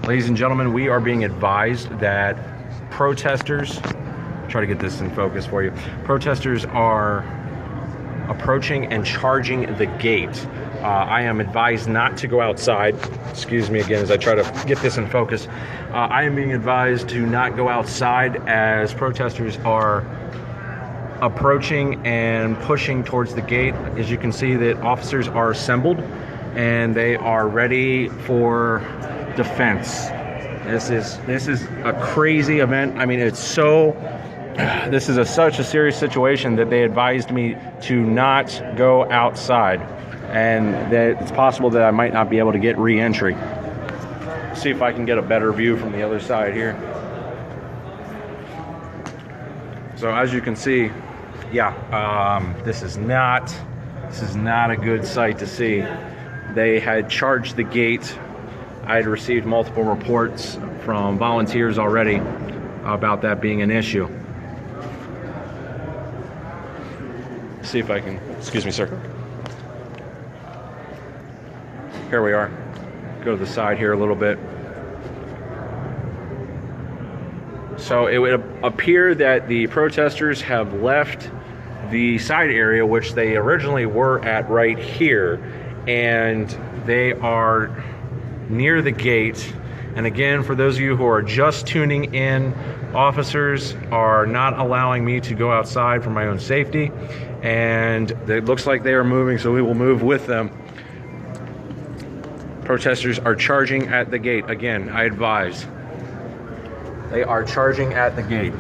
Ladies and gentlemen, we are being advised that protesters, try to get this in focus for you, protesters are approaching and charging the gate. I am advised not to go outside. Excuse me again as I try to get this in focus. I am being advised to not go outside as protesters are approaching and pushing towards the gate. As you can see, that officers are assembled and they are ready for defense. This is a crazy event. I mean, it's so. This is such a serious situation that they advised me to not go outside, and that it's possible that I might not be able to get re-entry. See if I can get a better view from the other side here. So as you can see, yeah, this is not a good sight to see. They had charged the gate. I had received multiple reports from volunteers already about that being an issue. See if I can, excuse me, sir. Here we are. Go to the side here a little bit. So it would appear that the protesters have left the side area, which they originally were at right here, and they are near the gate. And again, for those of you who are just tuning in, officers are not allowing me to go outside for my own safety, and it looks like they are moving, so we will move with them. Protesters are charging at the gate. Again, I advise. They are charging at the gate.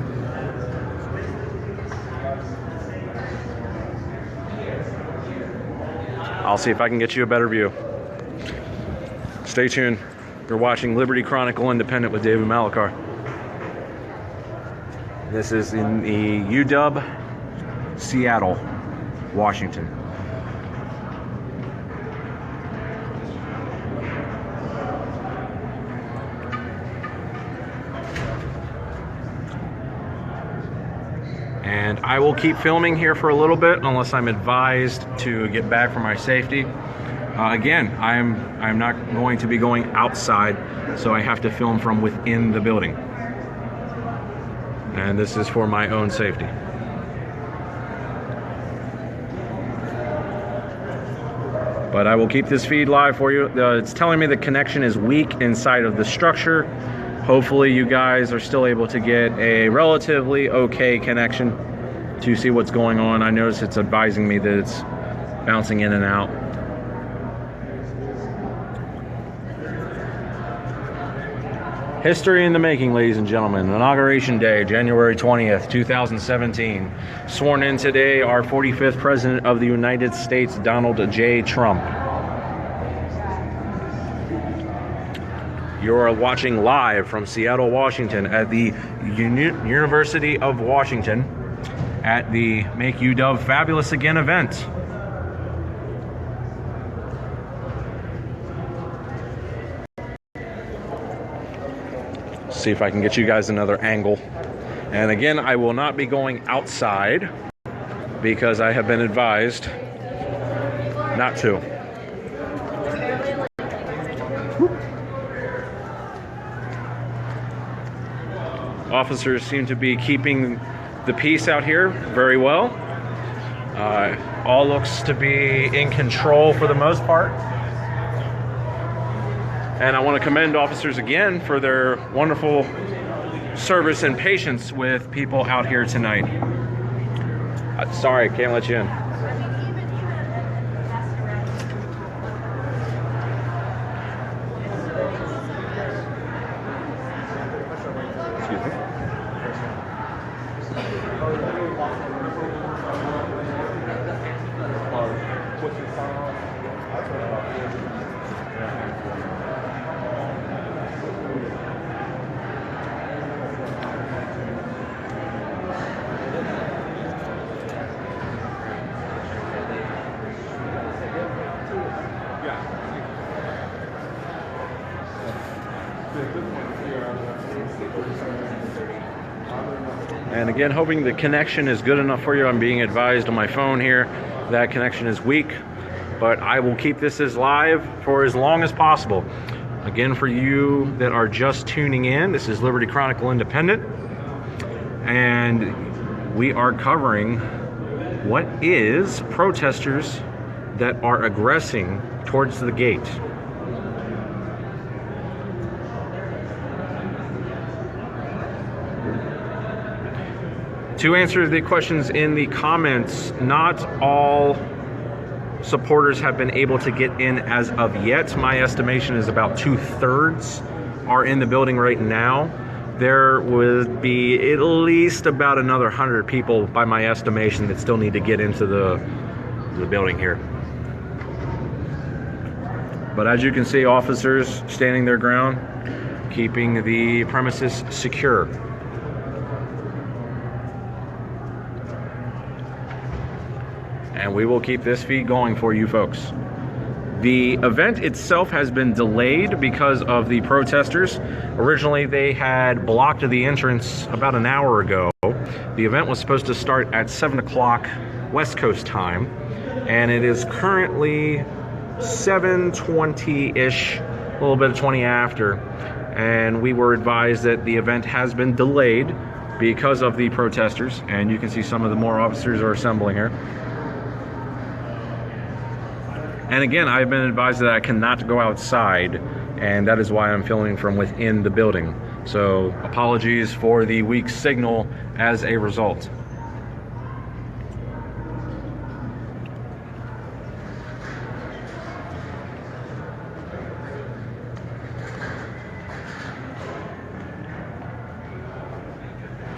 I'll see if I can get you a better view. Stay tuned. You're watching Liberty Chronicle Independent with David Malachar. This is in the UW, Seattle, Washington. And I will keep filming here for a little bit unless I'm advised to get back for my safety. Again, I'm not going to be going outside, so I have to film from within the building. And this is for my own safety. But I will keep this feed live for you. It's telling me the connection is weak inside of the structure. Hopefully you guys are still able to get a relatively okay connection to see what's going on. I notice it's advising me that it's bouncing in and out. History in the making, ladies and gentlemen. Inauguration Day, January 20th, 2017. Sworn in today, our 45th President of the United States, Donald J. Trump. You're watching live from Seattle, Washington at the University of Washington at the Make UW Fabulous Again event. See if I can get you guys another angle. And again, I will not be going outside because I have been advised not to. Officers seem to be keeping the peace out here very well. All looks to be in control for the most part. And I want to commend officers again for their wonderful service and patience with people out here tonight. Sorry, I can't let you in. Excuse me. And again, hoping the connection is good enough for you. I'm being advised on my phone here that connection is weak, but I will keep this as live for as long as possible. Again, for you that are just tuning in, this is Liberty Chronicle Independent, and we are covering what is protesters that are aggressing towards the gate. To answer the questions in the comments, not all supporters have been able to get in as of yet. My estimation is about 2/3 are in the building right now. There would be at least about another 100 people, by my estimation, that still need to get into the building here. But as you can see, officers standing their ground, keeping the premises secure. And we will keep this feed going for you folks. The event itself has been delayed because of the protesters. Originally, they had blocked the entrance about an hour ago. The event was supposed to start at 7 o'clock West Coast time, and it is currently 7:20-ish, a little bit of 20 after, and we were advised that the event has been delayed because of the protesters, and you can see some of the more officers are assembling here. And again, I've been advised that I cannot go outside, and that is why I'm filming from within the building. So apologies for the weak signal as a result.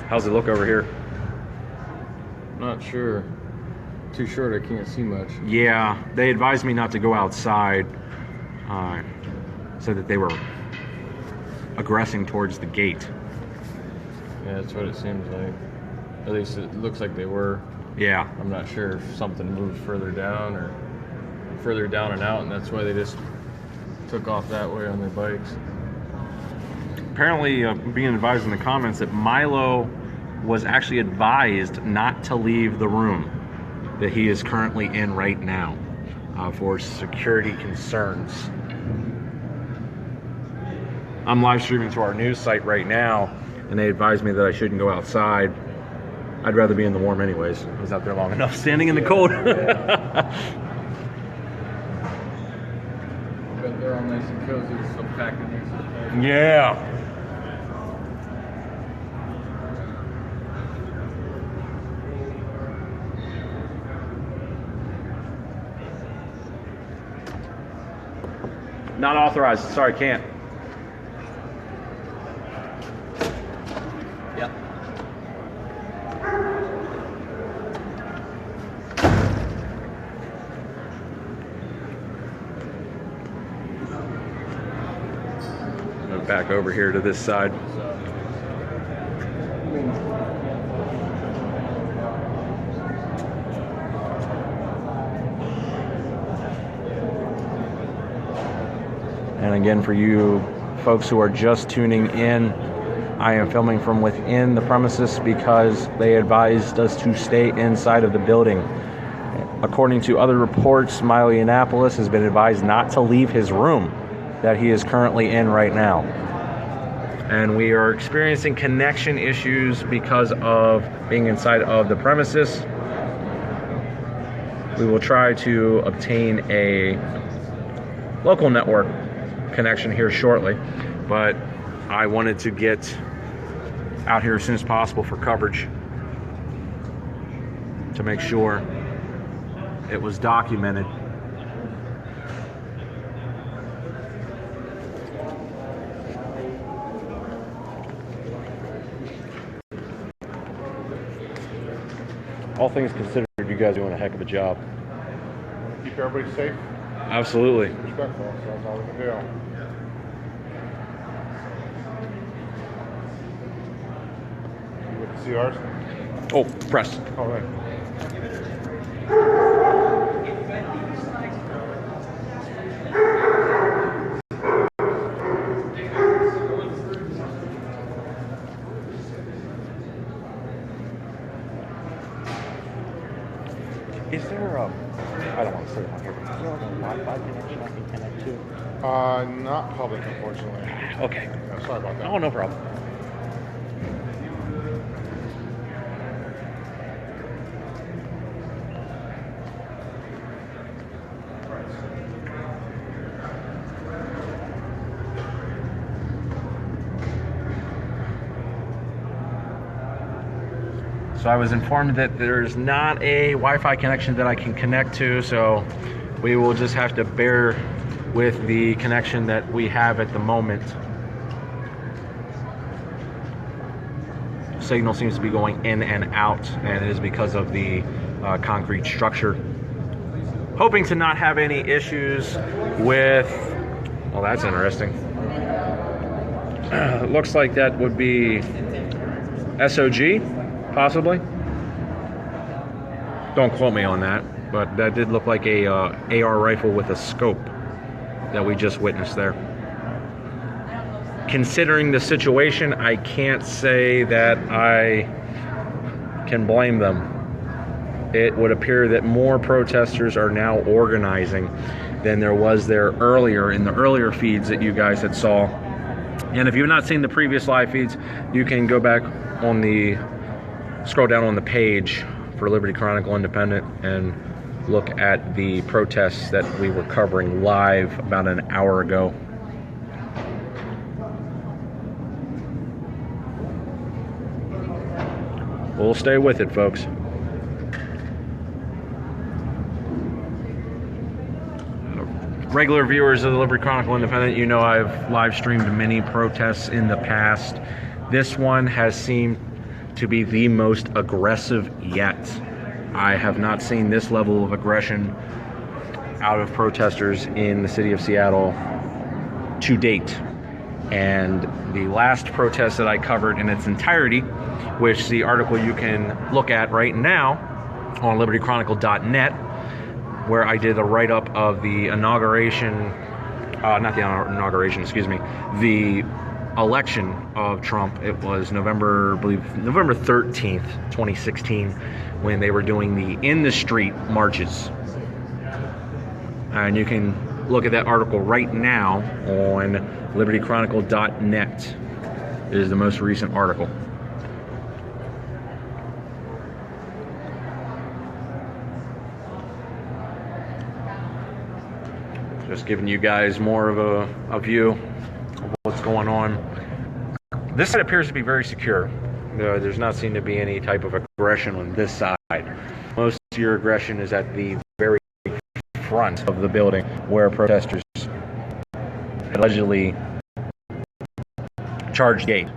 How's it look over here? Not sure. Too short, I can't see much. Yeah, they advised me not to go outside. Said that they were aggressing towards the gate. Yeah, that's what it seems like. At least it looks like they were. Yeah. I'm not sure if something moved further down or further down and out, and that's why they just took off that way on their bikes. Apparently, being advised in the comments that Milo was actually advised not to leave the room that he is currently in right now for security concerns. I'm live streaming to our news site right now, and they advised me that I shouldn't go outside. I'd rather be in the warm anyways. I was out there long enough standing in the cold. But they're all nice and cozy, so packed in there. Yeah. Not authorized. Sorry, can't. Yep. Move back over here to this side. And again, for you folks who are just tuning in, I am filming from within the premises because they advised us to stay inside of the building. According to other reports, Milo Yinnopoulous has been advised not to leave his room that he is currently in right now. And we are experiencing connection issues because of being inside of the premises. We will try to obtain a local network connection here shortly, but I wanted to get out here as soon as possible for coverage to make sure it was documented. All things considered, you guys are doing a heck of a job. Keep everybody safe, Absolutely. respectful, so that's all we can do. You want to see ours? Oh, press. All right. Is there a, I don't want to say it on here, but is there like a Wi-Fi connection I can connect to? Not public, unfortunately. Okay. Yeah, sorry about that. Oh, no problem. So I was informed that there's not a Wi-Fi connection that I can connect to, so we will just have to bear with the connection that we have at the moment. Signal seems to be going in and out, and it is because of the concrete structure. Hoping to not have any issues with, well, that's interesting. Looks like that would be SOG, possibly. Don't quote me on that, but that did look like a AR rifle with a scope that we just witnessed there. Considering the situation, I can't say that I can blame them. It would appear that more protesters are now organizing than there was there earlier in the earlier feeds that you guys had saw. And if you've not seen the previous live feeds, you can go back on the, scroll down on the page for Liberty Chronicle Independent and look at the protests that we were covering live about an hour ago. We'll stay with it, folks. Regular viewers of the Liberty Chronicle Independent, you know I've live streamed many protests in the past. This one has seemed to be the most aggressive yet. I have not seen this level of aggression out of protesters in the city of Seattle to date. And the last protest that I covered in its entirety, which the article you can look at right now on libertychronicle.net, where I did a write-up of the inauguration, the election of Trump. It was November 13th, 2016, when they were doing the in the street marches. And you can look at that article right now on libertychronicle.net. It is the most recent article. Just giving you guys more of a view of what's going on. This side appears to be very secure. There's not seen to be any type of aggression on this side. Most of your aggression is at the very front of the building where protesters allegedly charged gate.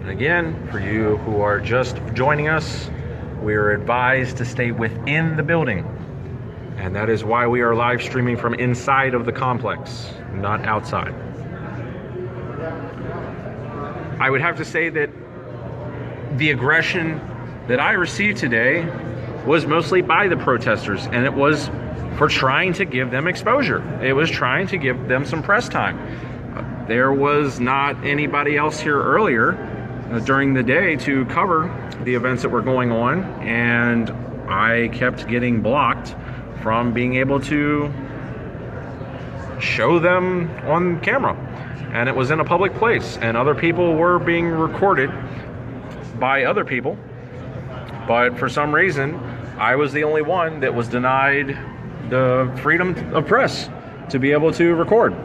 Again, for you who are just joining us, we are advised to stay within the building. And that is why we are live streaming from inside of the complex, not outside. I would have to say that the aggression that I received today was mostly by the protesters, and it was for trying to give them exposure. It was trying to give them some press time. There was not anybody else here earlier during the day to cover the events that were going on, and I kept getting blocked from being able to show them on camera. And it was in a public place, and other people were being recorded by other people, but for some reason I was the only one that was denied the freedom of press to be able to record.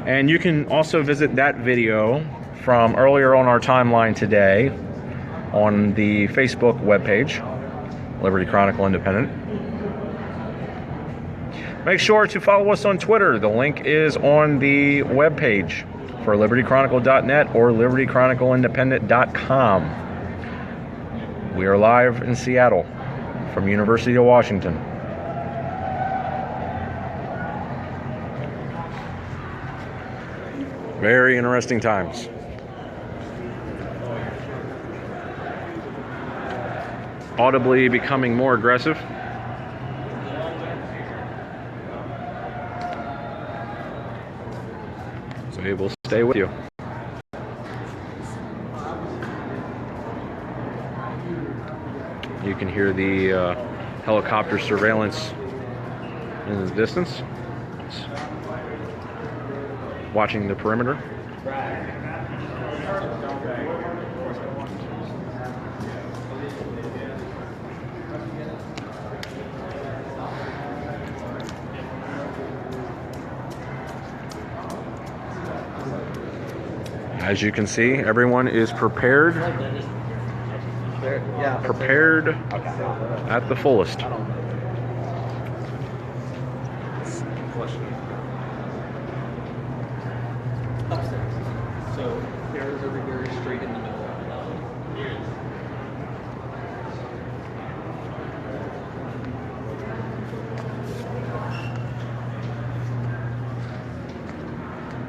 And you can also visit that video from earlier on our timeline today on the Facebook webpage, Liberty Chronicle Independent. Make sure to follow us on Twitter. The link is on the webpage for libertychronicle.net or libertychronicleindependent.com. We are live in Seattle from University of Washington. Very interesting times. audibly becoming more aggressive. So he will stay with you. You can hear the helicopter surveillance in the distance. It's watching the perimeter. As you can see, everyone is prepared. Prepared at the fullest. Upstairs. So stairs over here, straight in the middle.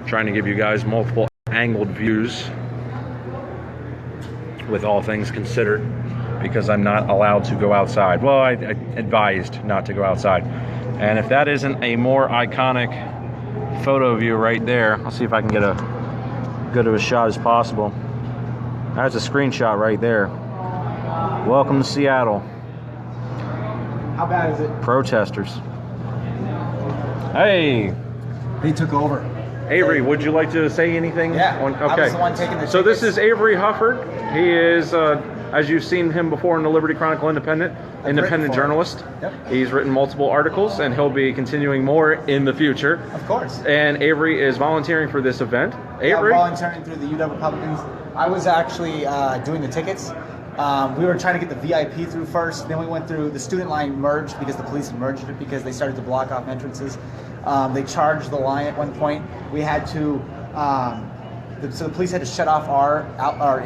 Trying to give you guys multiple angled views with all things considered, because I'm not allowed to go outside. Well, I advised not to go outside. And if that isn't a more iconic photo view right there, I'll see if I can get a good of a shot as possible. That's a screenshot right there. Welcome to Seattle. How bad is it? Protesters. Hey, They took over. Avery, would you like to say anything? Yeah, Okay. I was the one taking the So this tickets. is Avery Hufford. He is, as you've seen him before in the Liberty Chronicle Independent written for him. journalist. Yep. He's written multiple articles, and he'll be continuing more in the future. Of course. And Avery is volunteering for this event. Yeah, Avery? volunteering through the UW Republicans. I was actually doing the tickets. We were trying to get the VIP through first. Then we went through the student line merged because the police had merged it because they started to block off entrances. They charged the line at one point. We had to, so the police had to shut off our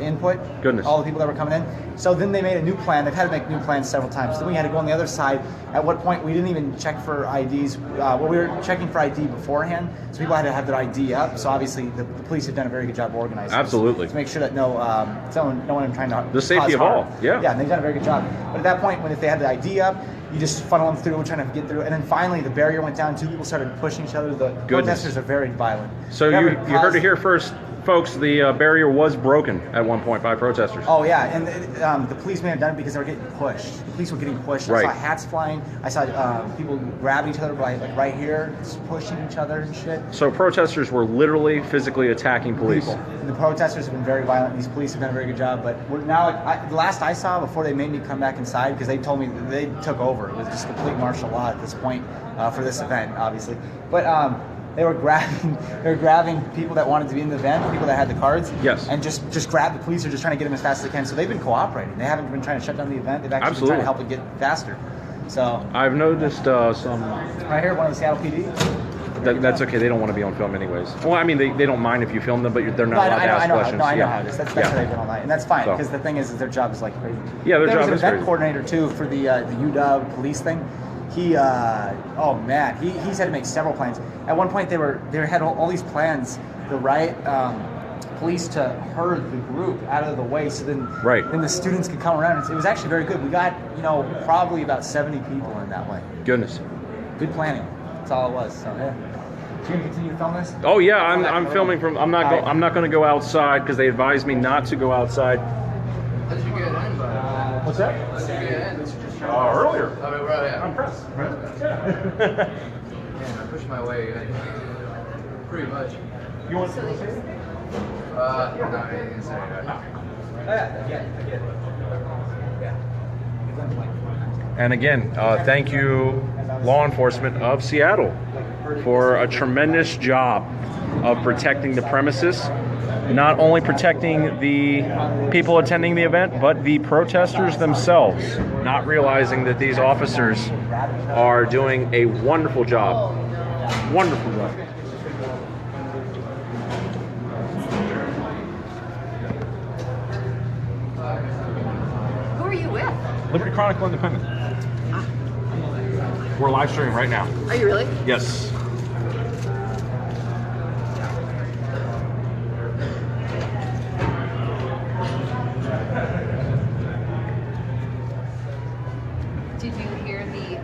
input. Goodness. All the people that were coming in. So then they made a new plan. They've had to make new plans several times. So then we had to go on the other side. At what point we didn't even check for IDs. Well, we were checking for ID beforehand, so people had to have their ID up. So obviously the police have done a very good job of organizing this Absolutely. to make sure that no one trying to The safety cause of harm. all, yeah. Yeah, and they've done a very good job. But at that point, if they had the ID up, you just funnel them through, trying to get through. And then finally, the barrier went down. Two people started pushing each other. The protesters are very violent. So They you haven't heard caused- it here first, folks. The barrier was broken at one point by protesters. Oh yeah, and the police may have done it because they were getting pushed. The police were getting pushed. Right. I saw hats flying. I saw people grabbing each other by like right here, just pushing each other and shit. So protesters were literally physically attacking police. People. The protesters have been very violent. These police have done a very good job. But we're now, the last I saw before they made me come back inside, because they told me that they took over. It was just complete martial law at this point for this event, obviously. But they were grabbing people that wanted to be in the event, people that had the cards. Yes. And just grab the police are just trying to get them as fast as they can. So they've been cooperating. They haven't been trying to shut down the event. They've actually been Absolutely. trying to help it get faster. So I've noticed some. right here, one of the Seattle PD. That's okay. They don't want to be on film anyways. Well, I mean, they don't mind if you film them, but they're not No, allowed to ask questions. I know Yeah. how it is. That's Yeah. how they've been all night, and that's fine So. because the thing is their job is like crazy. Yeah, their there job was is an event crazy. coordinator too for the UW police thing. He oh man, he's had to make several plans. At one point they had all these plans. The riot police to herd the group out of the way, so then Right. then the students could come around. It was actually very good. We got probably about 70 people in that way. Goodness. Good planning. That's all it was. So yeah. So you gonna continue to film this? Oh yeah, I'm filming from. I'm not going to go outside because they advised me not to go outside. How'd you get in, bud? What's that? How'd you get in? Earlier. I mean, right, yeah. I'm pressed. Man, I pushed my way in. Pretty much. You want to say it? No, I didn't say that. And again, thank you, law enforcement of Seattle, for a tremendous job of protecting the premises. Not only protecting the people attending the event, but the protesters themselves, not realizing that these officers are doing a wonderful job. Wonderful job. Who are you with? Liberty Chronicle Independent. We're live streaming right now. Are you really? Yes. Did you hear the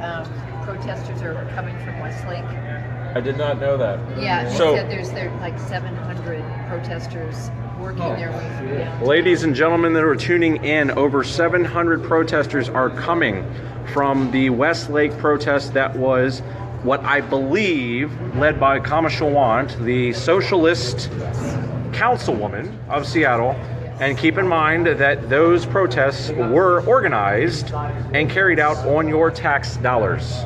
protesters are coming from Westlake? I did not know that. Yeah, he So- said there's like 700 protesters working their way through downtown. Ladies and gentlemen that are tuning in, over 700 protesters are coming from the Westlake protest that was what I believe led by Kama Shawant, the socialist councilwoman of Seattle. And keep in mind that those protests were organized and carried out on your tax dollars.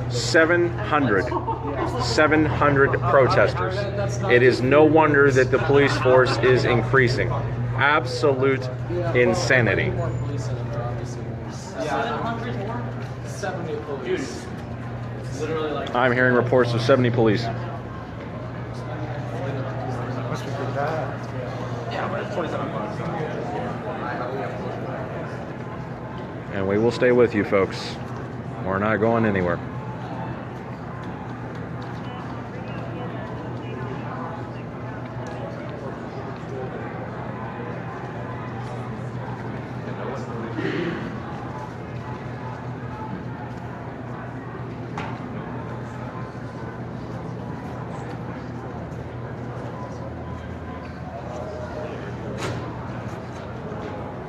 700 protesters. It is no wonder that the police force is increasing. Absolute insanity. 70 police. Literally like I'm hearing reports of 70 police. Must be pretty bad. And we will stay with you, folks. We're not going anywhere.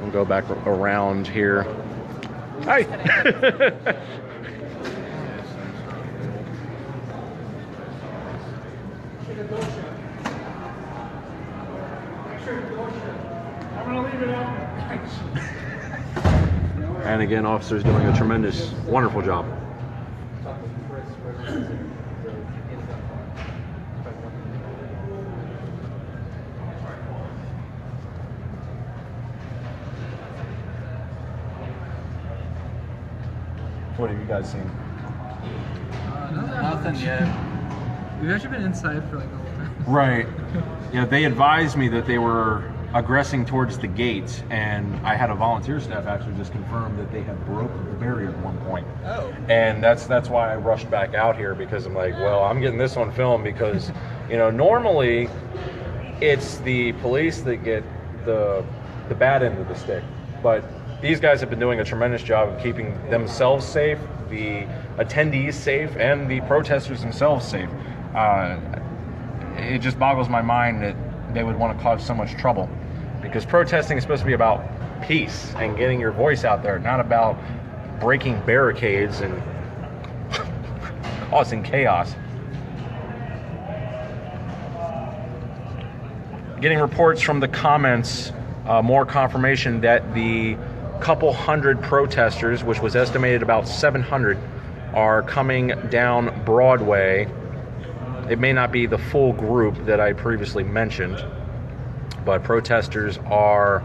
We'll go back around here. Hi. And again, officers doing a tremendous, wonderful job. What have you guys seen? nothing yet. We've actually been inside for like a whole time. Right. Yeah, they advised me that they were aggressing towards the gates, and I had a volunteer staff actually just confirm that they had broken the barrier at one point. Oh. And that's why I rushed back out here, because I'm like, well, I'm getting this on film, because normally it's the police that get the bad end of the stick, but these guys have been doing a tremendous job of keeping themselves safe, the attendees safe, and the protesters themselves safe. It just boggles my mind that they would want to cause so much trouble, because protesting is supposed to be about peace and getting your voice out there, not about breaking barricades and causing chaos. Getting reports from the comments, more confirmation that the couple hundred protesters, which was estimated about 700, are coming down Broadway. It may not be the full group that I previously mentioned, but protesters are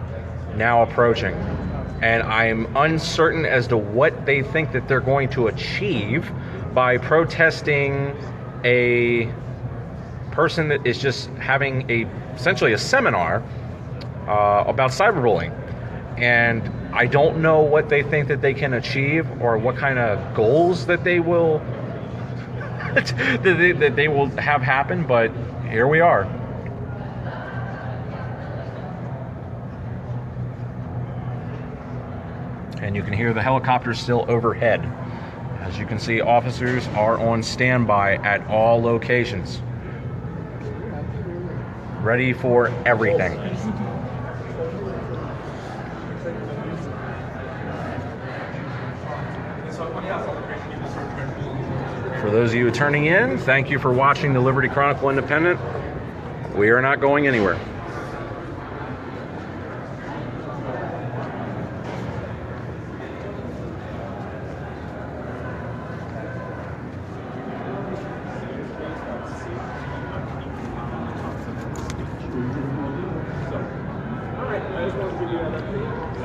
now approaching. And I'm uncertain as to what they think that they're going to achieve by protesting a person that is just having essentially a seminar about cyberbullying. And I don't know what they think that they can achieve, or what kind of goals that they will that they will have happen, but here we are. And you can hear the helicopters still overhead. As you can see, officers are on standby at all locations, ready for everything. For those of you turning in, thank you for watching the Liberty Chronicle Independent. We are not going anywhere.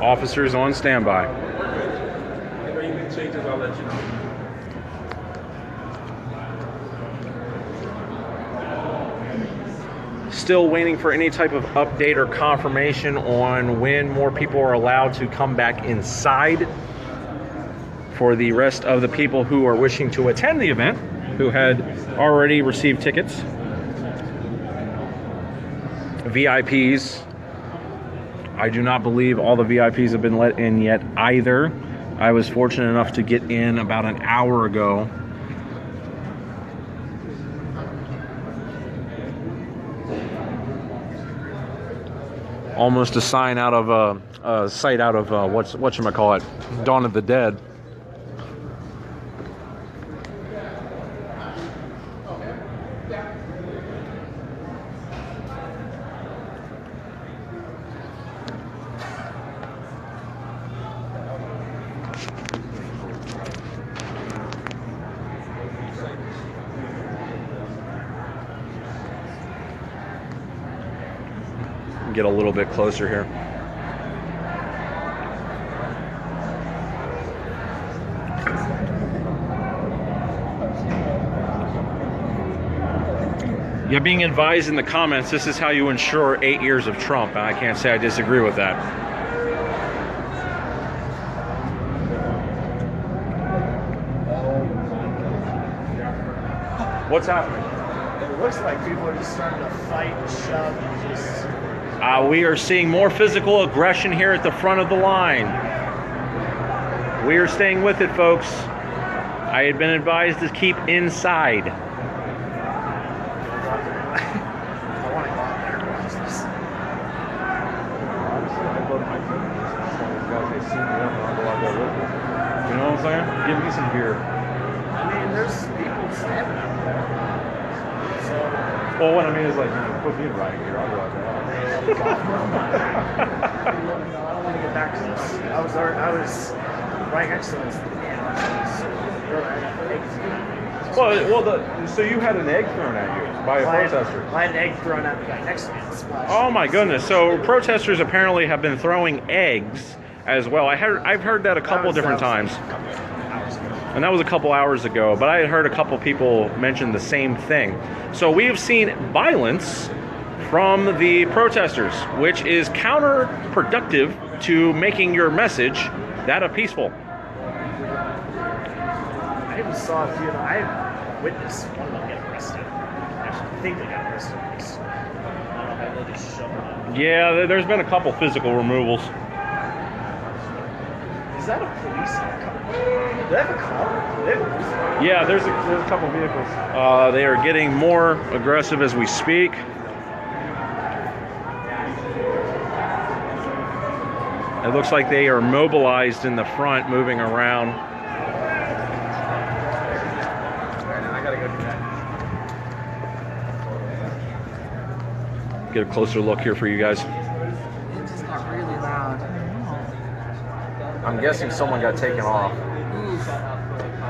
Officers on standby. If anything changes, I'll let you know. Still waiting for any type of update or confirmation on when more people are allowed to come back inside. For the rest of the people who are wishing to attend the event, who had already received tickets, VIPs I do not believe all the VIPs have been let in yet either. I was fortunate enough to get in about an hour ago. Almost a sign out of a sight out of whatchamacallit, Dawn of the Dead. Get a little bit closer here. Yeah, being advised in the comments, this is how you ensure 8 years of Trump, and I can't say I disagree with that. What's happening? It looks like people are just starting to fight and shove and just... We are seeing more physical aggression here at the front of the line. We are staying with it, folks. I had been advised to keep inside. I want to go out there and watch this. You know what I'm saying? Give me some beer. I mean, there's people stabbing out there. So... Well, what I mean is, like, you know, put me in right here. I'll go out there. I don't want to get back to this. I was right next to this. So you had an egg thrown at you by a protester. I had an egg thrown at the guy next to me. Oh my goodness! So protesters apparently have been throwing eggs as well. I've heard that a couple different times, and that was a couple hours ago. But I had heard a couple people mention the same thing. So we have seen violence from the protesters, which is counterproductive to making your message that of peaceful. I even saw a few. I witnessed one of them get arrested. Actually, I think they got arrested. I don't know if they just showed up. Yeah, there's been a couple physical removals. Is that a police car? Do they have a car? Do they have a police car? Yeah, there's a couple vehicles. They are getting more aggressive as we speak. It looks like they are mobilized in the front, moving around. I gotta go do that. Get a closer look here for you guys. It just got really loud. I'm guessing someone got taken off.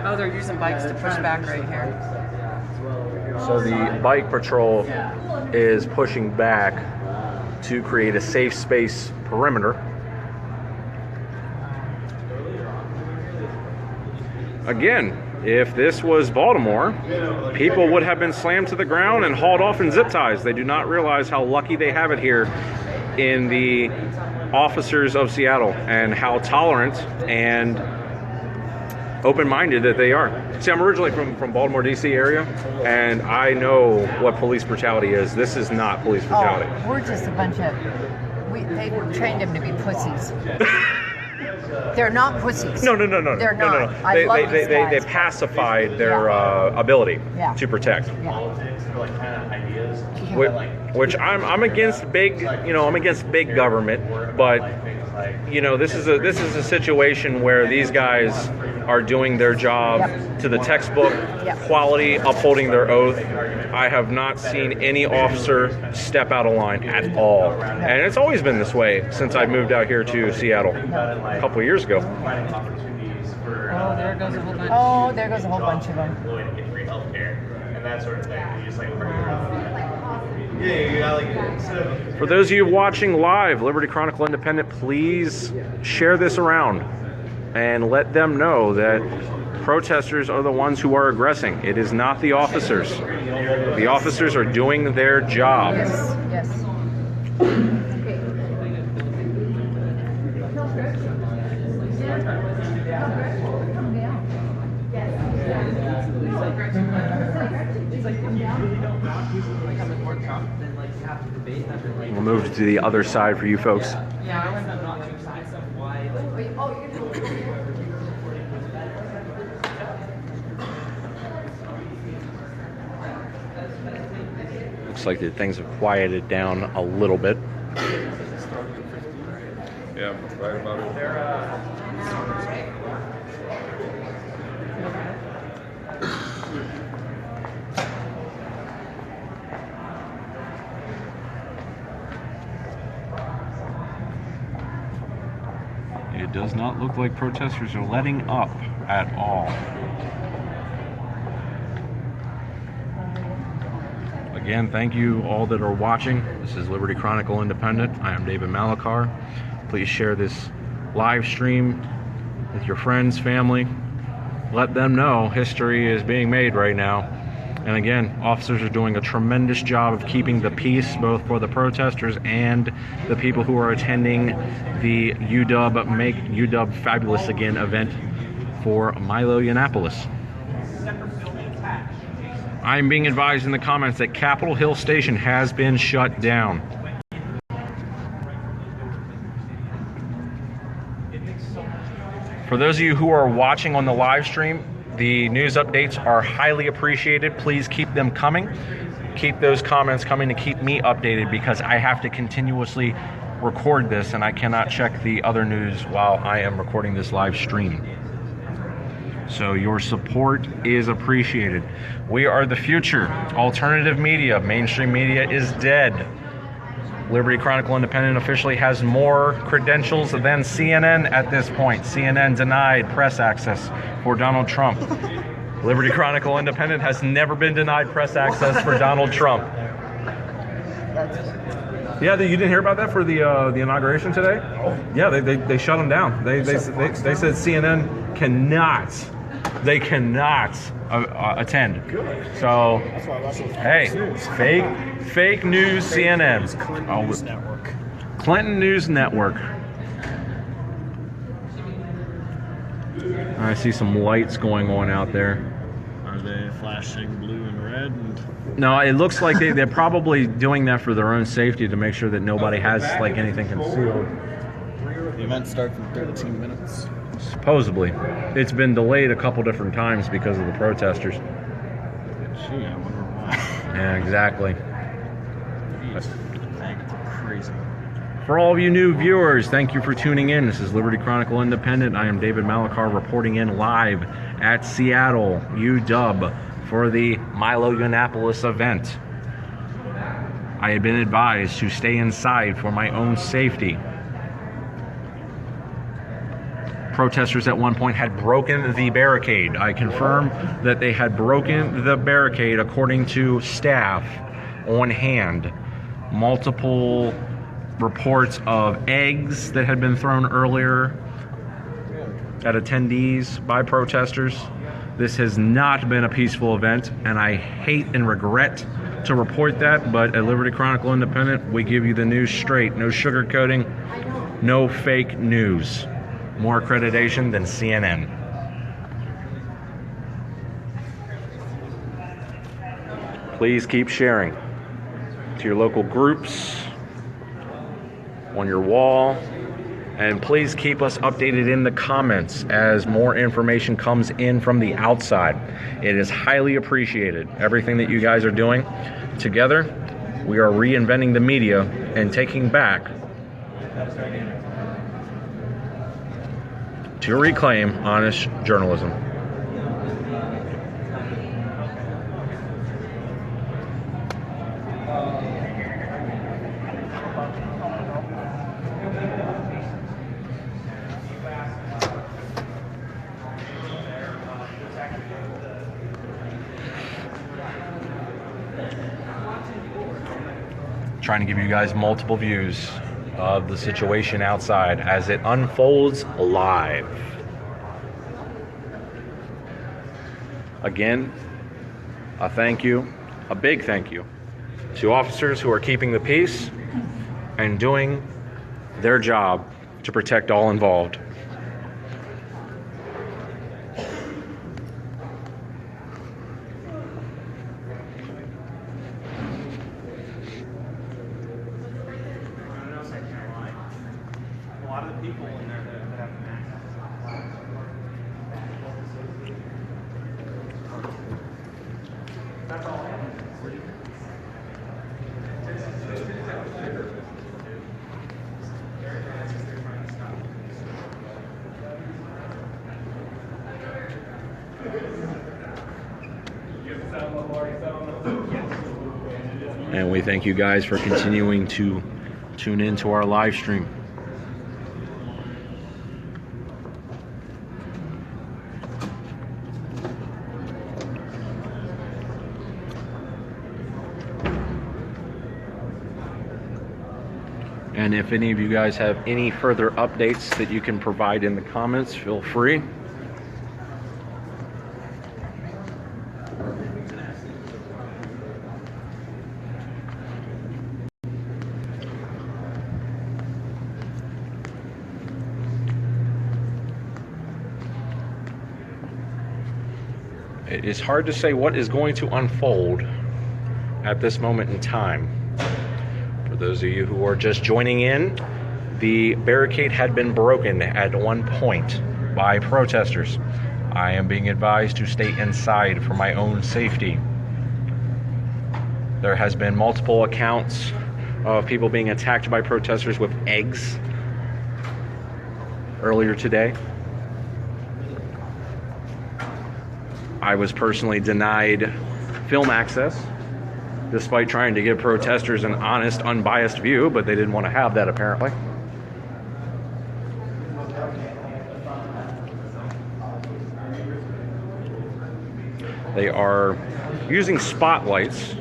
Oh, they're using bikes to push back right here. So the bike patrol is pushing back to create a safe space perimeter. Again, if this was Baltimore, people would have been slammed to the ground and hauled off in zip ties. They do not realize how lucky they have it here in the officers of Seattle and how tolerant and open-minded that they are. See, I'm originally from Baltimore, D.C. area, and I know what police brutality is. This is not police brutality. Oh, we're just a bunch of... They trained them to be pussies. They're not pussies. No. They're not. No. They pacified their ability to protect. Which I'm against big, I'm against big government, but this is a situation where these guys are doing their job to the textbook quality, upholding their oath. I have not seen any officer step out of line at all, and it's always been this way since I moved out here to Seattle a couple of years ago. Oh, there goes a whole bunch. Oh, there goes a whole bunch of them. Get free healthcare and that sort of thing. You just For those of you watching live, Liberty Chronicle Independent, please share this around and let them know that protesters are the ones who are aggressing. It is not the officers. The officers are doing their job. Yes. We'll move to the other side for you folks. Looks like that things have quieted down a little bit. Yeah, right about it. It does not look like protesters are letting up at all. Again, thank you all that are watching. This is Liberty Chronicle Independent. I am David Malachar. Please share this live stream with your friends, family. Let them know history is being made right now. And again, officers are doing a tremendous job of keeping the peace, both for the protesters and the people who are attending the UW Make UW Fabulous Again event for Milo, Yinnopoulous. I'm being advised in the comments that Capitol Hill Station has been shut down. For those of you who are watching on the live stream, the news updates are highly appreciated. Please keep them coming. Keep those comments coming to keep me updated, because I have to continuously record this and I cannot check the other news while I am recording this live stream. So your support is appreciated. We are the future. Alternative media, mainstream media is dead. Liberty Chronicle Independent officially has more credentials than CNN at this point. CNN denied press access for Donald Trump. Liberty Chronicle Independent has never been denied press access for Donald Trump. Yeah, you didn't hear about that for the inauguration today? Yeah, they shut them down. They said CNN cannot. They cannot attend. So, hey, fake news CNN. Clinton News Network. I see some lights going on out there. Are they flashing blue and red? No, it looks like they're probably doing that for their own safety, to make sure that nobody has like anything concealed. The event starts in 13 minutes. Supposedly. It's been delayed a couple different times because of the protesters. Gee, I wonder why. Yeah, exactly. These things are crazy. For all of you new viewers, thank you for tuning in. This is Liberty Chronicle Independent. I am David Malachar, reporting in live at Seattle, UW, for the Milo Yinnopoulous event. I have been advised to stay inside for my own safety. Protesters at one point had broken the barricade. I confirm that they had broken the barricade according to staff on hand. Multiple reports of eggs that had been thrown earlier at attendees by protesters. This has not been a peaceful event, and I hate and regret to report that, but at Liberty Chronicle Independent, we give you the news straight. No sugarcoating, no fake news. More accreditation than CNN. Please keep sharing to your local groups, on your wall, and please keep us updated in the comments as more information comes in from the outside. It is highly appreciated. Everything that you guys are doing together, we are reinventing the media and taking back to reclaim honest journalism. Trying to give you guys multiple views of the situation outside as it unfolds live. Again, a thank you, a big thank you to officers who are keeping the peace and doing their job to protect all involved. lot of people in there that have That's all. And we thank you guys for continuing to tune in to our live stream. And if any of you guys have any further updates that you can provide in the comments, feel free. It is hard to say what is going to unfold at this moment in time. For those of you who are just joining in, the barricade had been broken at one point by protesters. I am being advised to stay inside for my own safety. There has been multiple accounts of people being attacked by protesters with eggs earlier today. I was personally denied film access, despite trying to give protesters an honest, unbiased view, but they didn't want to have that apparently. They are using spotlights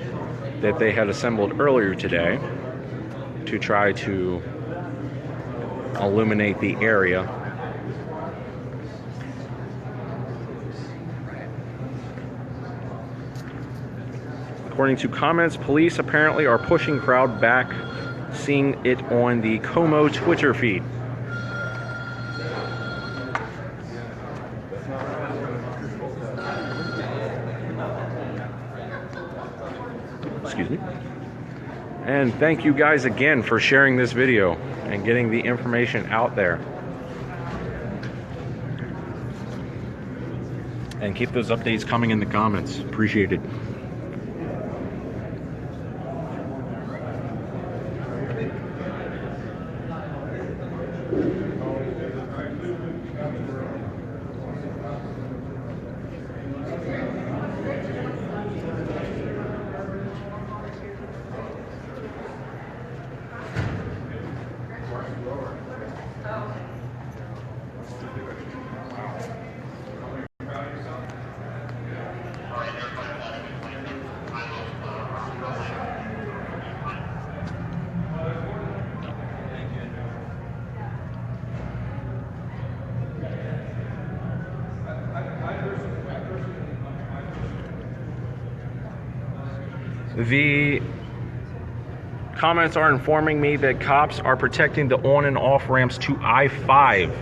that they had assembled earlier today to try to illuminate the area. According to comments, police apparently are pushing crowd back, seeing it on the Como Twitter feed. Excuse me. And thank you guys again for sharing this video and getting the information out there. And keep those updates coming in the comments. Appreciate it. The comments are informing me that cops are protecting the on and off ramps to I-5.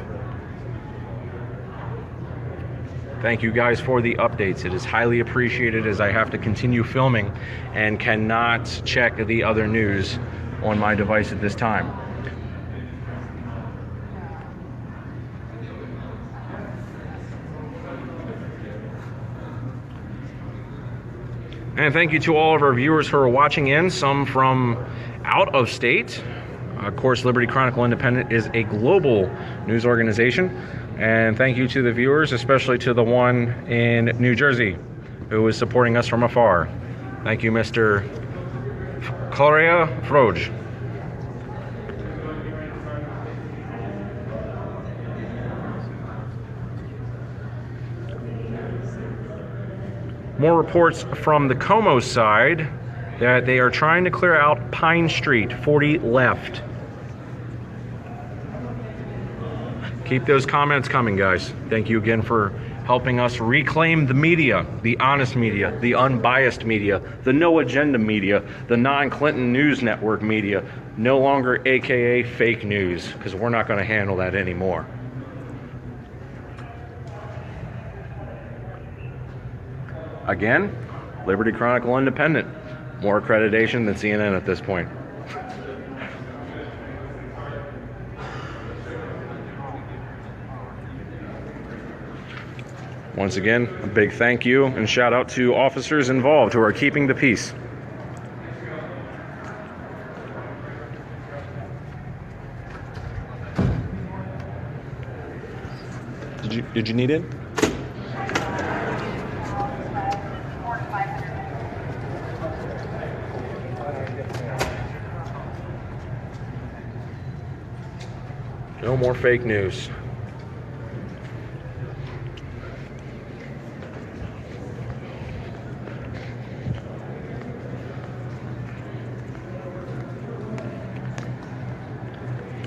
Thank you guys for the updates. It is highly appreciated as I have to continue filming and cannot check the other news on my device at this time. And thank you to all of our viewers who are watching in, some from out of state. Of course, Liberty Chronicle Independent is a global news organization. And thank you to the viewers, especially to the one in New Jersey who is supporting us from afar. Thank you, Mr. Correa Froj. More reports from the Como side that they are trying to clear out Pine Street, 40 left. Keep those comments coming, guys. Thank you again for helping us reclaim the media, the honest media, the unbiased media, the no agenda media, the non-Clinton News Network media, no longer AKA fake news, because we're not going to handle that anymore. Again, Liberty Chronicle Independent. More accreditation than CNN at this point. Once again, a big thank you and shout out to officers involved who are keeping the peace. Did you need it? No more fake news.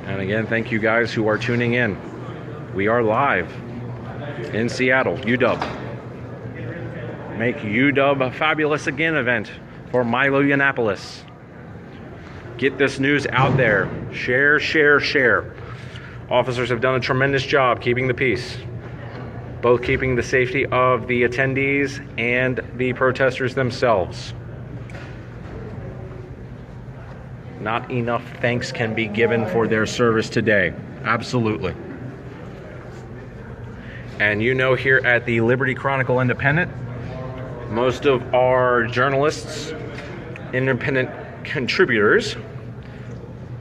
And again, thank you guys who are tuning in. We are live in Seattle, UW. Make UW Fabulous Again event for Milo, Yinnopoulous. Get this news out there. Share, share, share. Officers have done a tremendous job keeping the peace, both keeping the safety of the attendees and the protesters themselves. Not enough thanks can be given for their service today. Absolutely. And you know, here at the Liberty Chronicle Independent, most of our journalists, independent contributors,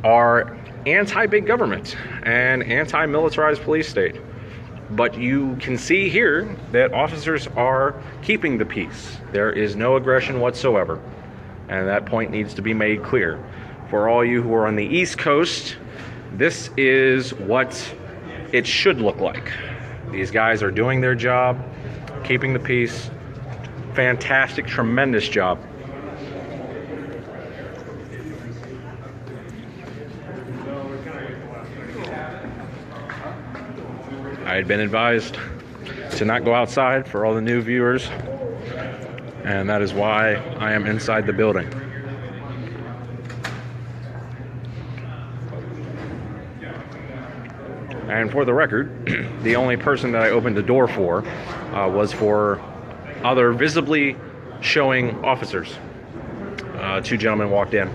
are anti-big government and anti-militarized police state. But you can see here that officers are keeping the peace. There is no aggression whatsoever. And that point needs to be made clear. For all you who are on the East Coast, this is what it should look like. These guys are doing their job, keeping the peace. Fantastic, tremendous job. I had been advised to not go outside for all the new viewers, and that is why I am inside the building. And for the record, the only person that I opened the door for was for other visibly showing officers. Two gentlemen walked in,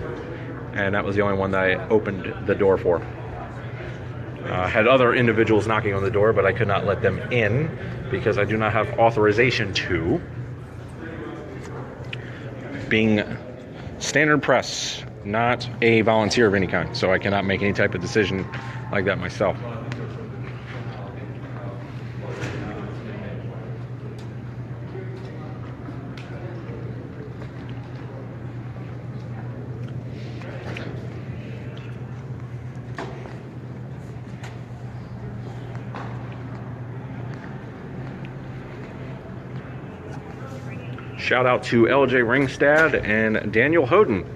and that was the only one that I opened the door for. Had other individuals knocking on the door, but I could not let them in because I do not have authorization to. Being standard press, not a volunteer of any kind, so I cannot make any type of decision like that myself. Shout out to LJ Ringstad and Daniel Hoden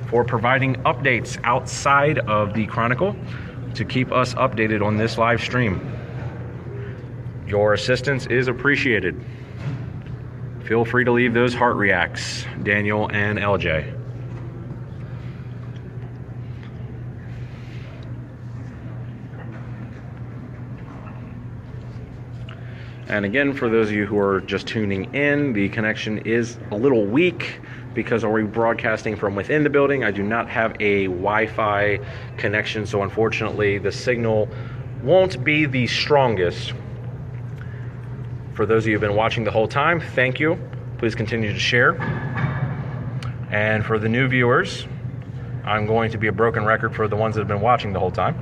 for providing updates outside of the Chronicle to keep us updated on this live stream. Your assistance is appreciated. Feel free to leave those heart reacts, Daniel and LJ. And again, for those of you who are just tuning in, the connection is a little weak because we're broadcasting from within the building. I do not have a Wi-Fi connection, so unfortunately the signal won't be the strongest. For those of you who have been watching the whole time, thank you. Please continue to share. And for the new viewers, I'm going to be a broken record for the ones that have been watching the whole time.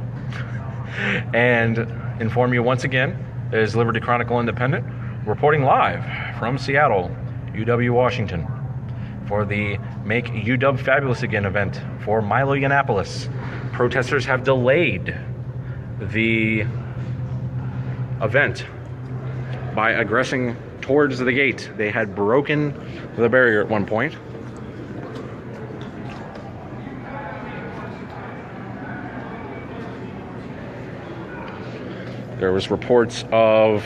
And inform you once again, is Liberty Chronicle Independent, reporting live from Seattle, UW, Washington, for the Make UW Fabulous Again event for Milo, Yinnopoulous. Protesters have delayed the event by aggressing towards the gate. They had broken the barrier at one point. There was reports of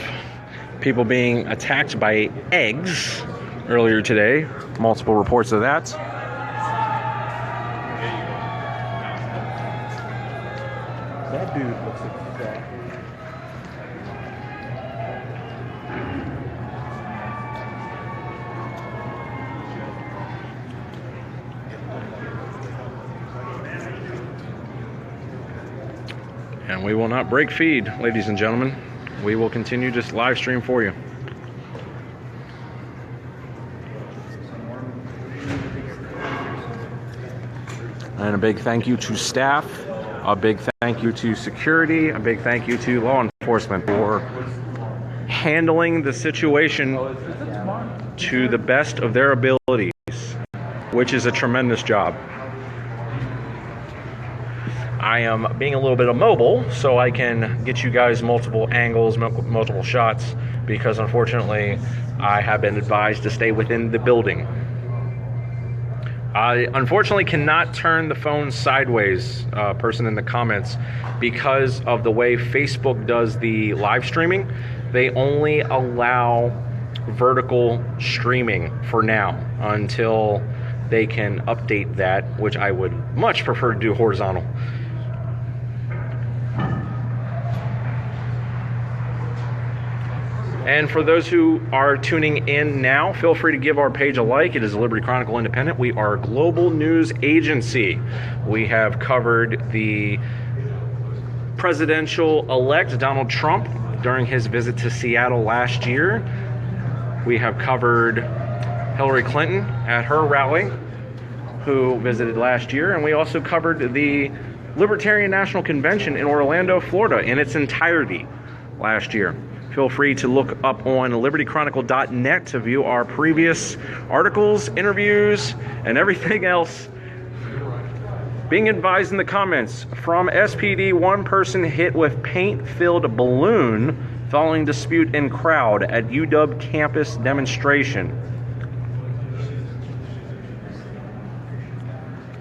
people being attacked by eggs earlier today. Multiple reports of that. That dude looks exactly. And we will not break feed, ladies and gentlemen. We will continue this live stream for you. And a big thank you to staff, a big thank you to security, a big thank you to law enforcement for handling the situation to the best of their abilities, which is a tremendous job. I am being a little bit immobile so I can get you guys multiple angles, multiple shots, because unfortunately I have been advised to stay within the building. I unfortunately cannot turn the phone sideways, person in the comments, because of the way Facebook does the live streaming. They only allow vertical streaming for now until they can update that, which I would much prefer to do horizontal. And for those who are tuning in now, feel free to give our page a like. It is Liberty Chronicle Independent. We are a global news agency. We have covered the presidential-elect Donald Trump during his visit to Seattle last year. We have covered Hillary Clinton at her rally, who visited last year. And we also covered the Libertarian National Convention in Orlando, Florida in its entirety last year. Feel free to look up on libertychronicle.net to view our previous articles, interviews, and everything else. Being advised in the comments from SPD, one person hit with paint-filled balloon following dispute in crowd at UW campus demonstration.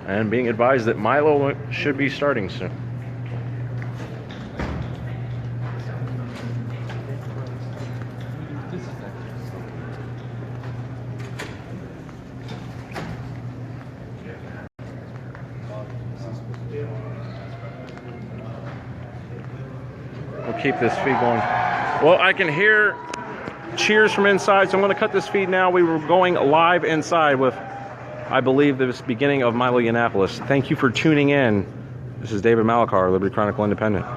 And being advised that Milo should be starting soon. We'll keep this feed going. Well, I can hear cheers from inside, so I'm going to cut this feed now. We were going live inside with, I believe, this beginning of Milo Yinnopoulous. Thank you for tuning in. This is David Malachar, Liberty Chronicle Independent.